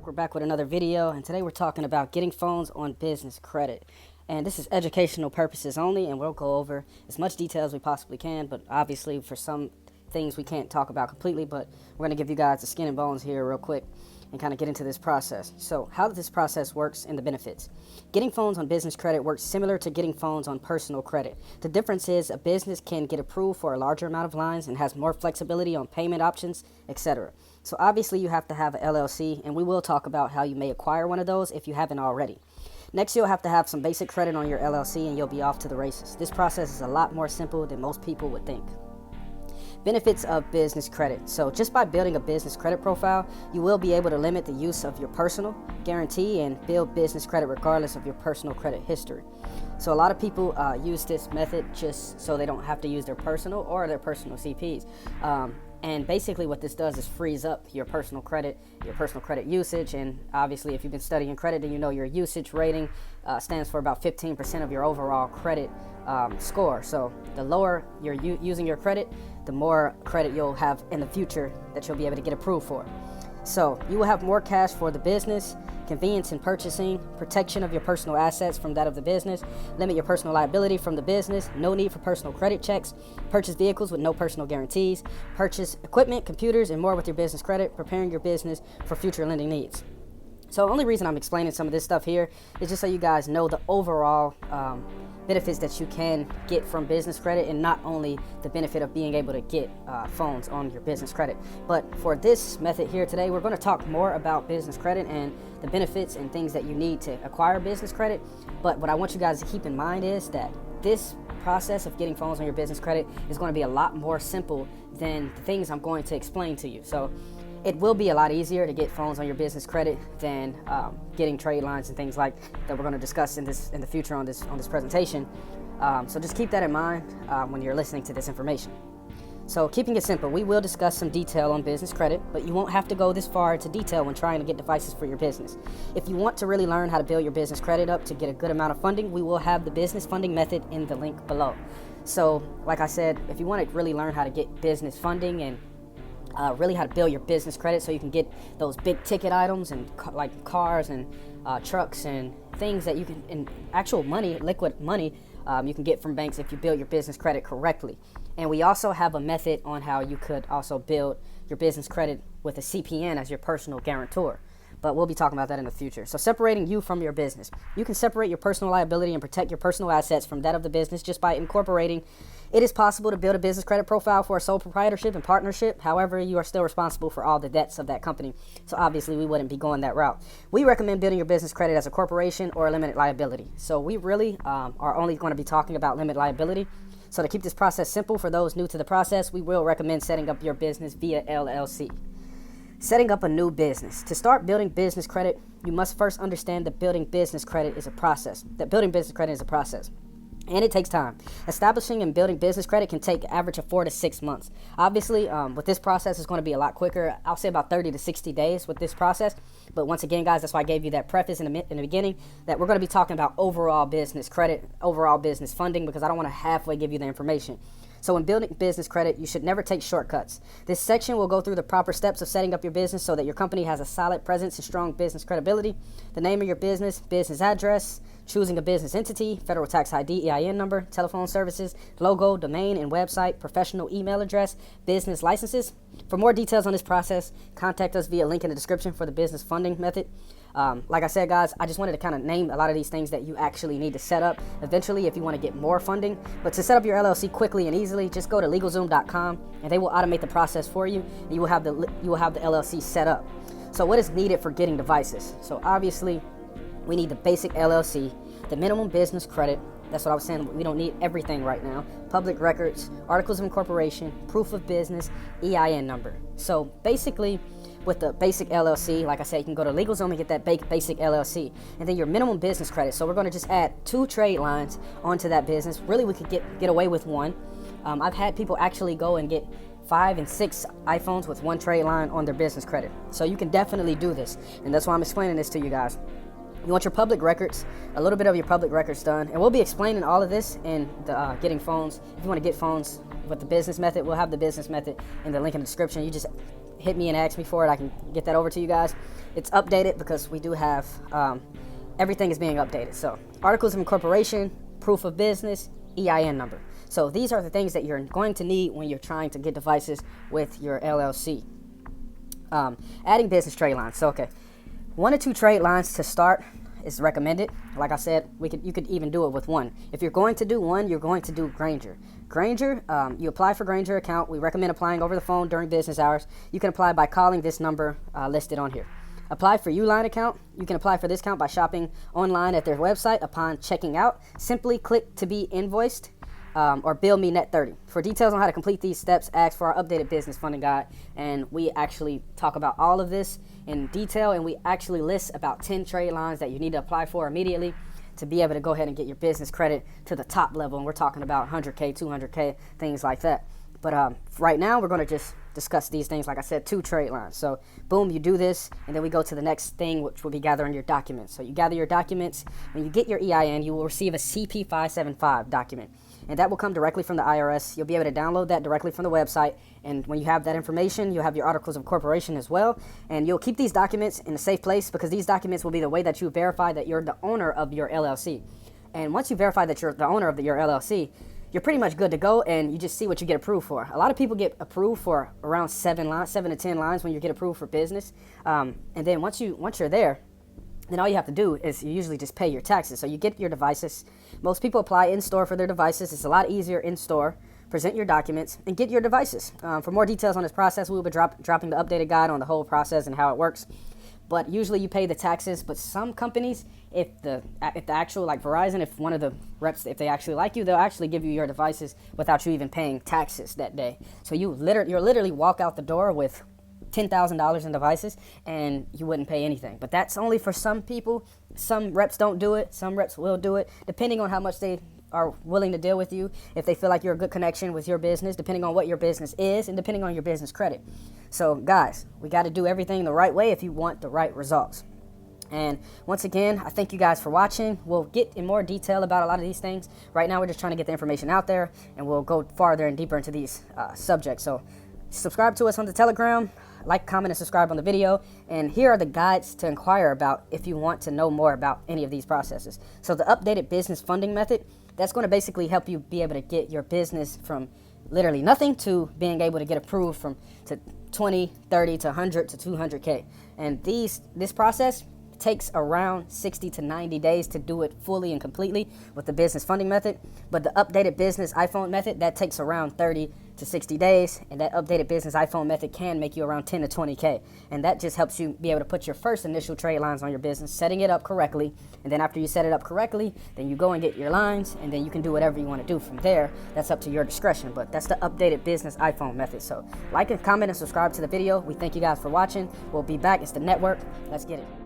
Mark. We're back with another video, and today we're talking about getting phones on business credit. And this is educational purposes only, and we'll go over as much detail as we possibly can, but obviously for some things we can't talk about completely, but we're going to give you guys the skin and bones here real quick and kind of get into this process. So how this process works and the benefits. Getting phones on business credit works similar to getting phones on personal credit. The difference is a business can get approved for a larger amount of lines and has more flexibility on payment options, etc. So obviously you have to have an LLC, and we will talk about how you may acquire one of those if you haven't already. Next, you'll have to have some basic credit on your LLC and you'll be off to the races. This process is a lot more simple than most people would think. Benefits of business credit. So just by building a business credit profile, you will be able to limit the use of your personal guarantee and build business credit regardless of your personal credit history. So a lot of people use this method just so they don't have to use their personal or their personal CPs. And basically what this does is frees up your personal credit usage. And obviously if you've been studying credit, then you know your usage rating stands for about 15% of your overall credit score. So the lower you're using your credit, the more credit you'll have in the future that you'll be able to get approved for. So you will have more cash for the business, convenience in purchasing, protection of your personal assets from that of the business, limit your personal liability from the business, no need for personal credit checks, purchase vehicles with no personal guarantees, purchase equipment, computers, and more with your business credit, preparing your business for future lending needs. So the only reason I'm explaining some of this stuff here is just so you guys know the overall benefits that you can get from business credit, and not only the benefit of being able to get phones on your business credit. But for this method here today, we're going to talk more about business credit and the benefits and things that you need to acquire business credit. But what I want you guys to keep in mind is that this process of getting phones on your business credit is going to be a lot more simple than the things I'm going to explain to you. So it will be a lot easier to get phones on your business credit than getting trade lines and things like that we're going to discuss in the future on this presentation. So just keep that in mind when you're listening to this information. So keeping it simple, we will discuss some detail on business credit, but you won't have to go this far into detail when trying to get devices for your business. If you want to really learn how to build your business credit up to get a good amount of funding, we will have the business funding method in the link below. So like I said, if you want to really learn how to get business funding and really how to build your business credit so you can get those big ticket items and like cars and trucks and things that you can, and actual money, liquid money, you can get from banks if you build your business credit correctly. And we also have a method on how you could also build your business credit with a CPN as your personal guarantor. But we'll be talking about that in the future. So separating you from your business. You can separate your personal liability and protect your personal assets from that of the business just by incorporating. It is possible to build a business credit profile for a sole proprietorship and partnership. However, you are still responsible for all the debts of that company. So obviously we wouldn't be going that route. We recommend building your business credit as a corporation or a limited liability. So we really are only going to be talking about limited liability. So to keep this process simple for those new to the process, we will recommend setting up your business via LLC. Setting up a new business. To start building business credit, you must first understand that building business credit is a process. And it takes time. Establishing and building business credit can take an average of 4 to 6 months. Obviously, with this process, it's going to be a lot quicker. I'll say about 30 to 60 days with this process. But once again, guys, that's why I gave you that preface in the beginning, that we're going to be talking about overall business credit, overall business funding, because I don't want to halfway give you the information. So when building business credit, you should never take shortcuts. This section will go through the proper steps of setting up your business so that your company has a solid presence and strong business credibility. The name of your business, business address, choosing a business entity, federal tax ID, EIN number, telephone services, logo, domain and website, professional email address, business licenses. For more details on this process, contact us via link in the description for the business funding method. Like I said, guys, I just wanted to kind of name a lot of these things that you actually need to set up eventually if you want to get more funding. But to set up your LLC quickly and easily, just go to LegalZoom.com and they will automate the process for you, and you will have the LLC set up. So what is needed for getting devices? So obviously, we need the basic LLC, the minimum business credit. That's what I was saying. We don't need everything right now. Public records, articles of incorporation, proof of business, EIN number. So basically, with the basic LLC, like I said, you can go to LegalZoom and get that basic LLC. And then your minimum business credit. So we're going to just add 2 trade lines onto that business. Really, we could get away with 1. I've had people actually go and get 5 and 6 iPhones with 1 trade line on their business credit. So you can definitely do this. And that's why I'm explaining this to you guys. You want your public records, a little bit of your public records done. And we'll be explaining all of this in the getting phones. If you want to get phones with the business method, we'll have the business method in the link in the description. You just hit me and ask me for it, I can get that over to you guys. It's updated because we do have, everything is being updated. So articles of incorporation, proof of business, EIN number. So these are the things that you're going to need when you're trying to get devices with your LLC. Adding business trade lines. So, okay, 1 or 2 trade lines to start is recommended. Like I said, you could even do it with 1. If you're going to do 1, you're going to do Granger. Granger, you apply for Granger account. We recommend applying over the phone during business hours. You can apply by calling this number listed on here. Apply for Uline account. You can apply for this account by shopping online at their website. Upon checking out, simply click to be invoiced or bill me net 30. For details on how to complete these steps, ask for our updated business funding guide. And we actually talk about all of this in detail, and we actually list about 10 trade lines that you need to apply for immediately to be able to go ahead and get your business credit to the top level. And we're talking about 100K, 200K, things like that. But right now, we're going to just discuss these things. Like I said, 2 trade lines. So boom, you do this, and then we go to the next thing, which will be gathering your documents. So you gather your documents. When you get your EIN, you will receive a CP575 document, and that will come directly from the IRS. You'll be able to download that directly from the website, and when you have that information, you'll have your articles of incorporation as well, and you'll keep these documents in a safe place because these documents will be the way that you verify that you're the owner of your LLC. And once you verify that you're the owner of your LLC, you're pretty much good to go, and you just see what you get approved for. A lot of people get approved for around 7 to 10 lines when you get approved for business. And then once you're there, then all you have to do is you usually just pay your taxes. So you get your devices. Most people apply in-store for their devices. It's a lot easier in-store. Present your documents and get your devices. For more details on this process, we will be dropping the updated guide on the whole process and how it works. But usually you pay the taxes. But some companies, if the actual, like Verizon, if one of the reps, if they actually like you, they'll actually give you your devices without you even paying taxes that day. So you're literally walk out the door with $10,000 in devices and you wouldn't pay anything. But that's only for some people. Some reps don't do it. Some reps will do it, depending on how much they are willing to deal with you, if they feel like you're a good connection with your business, depending on what your business is, and depending on your business credit. So guys, we got to do everything the right way if you want the right results. And once again, I thank you guys for watching. We'll get in more detail about a lot of these things. Right now, we're just trying to get the information out there, and we'll go farther and deeper into these subjects. So subscribe to us on the Telegram, like, comment, and subscribe on the video. And here are the guides to inquire about if you want to know more about any of these processes. So the updated business funding method, that's going to basically help you be able to get your business from literally nothing to being able to get approved to 20, 30 to 100 to 200K. And this process takes around 60 to 90 days to do it fully and completely with the business funding method. But the updated business iPhone method, that takes around 30 to 60 days. And that updated business iPhone method can make you around 10 to 20K. And that just helps you be able to put your first initial trade lines on your business, setting it up correctly. And then after you set it up correctly, then you go and get your lines, and then you can do whatever you want to do from there. That's up to your discretion, but that's the updated business iPhone method. So like and comment and subscribe to the video. We thank you guys for watching. We'll be back. It's the network. Let's get it.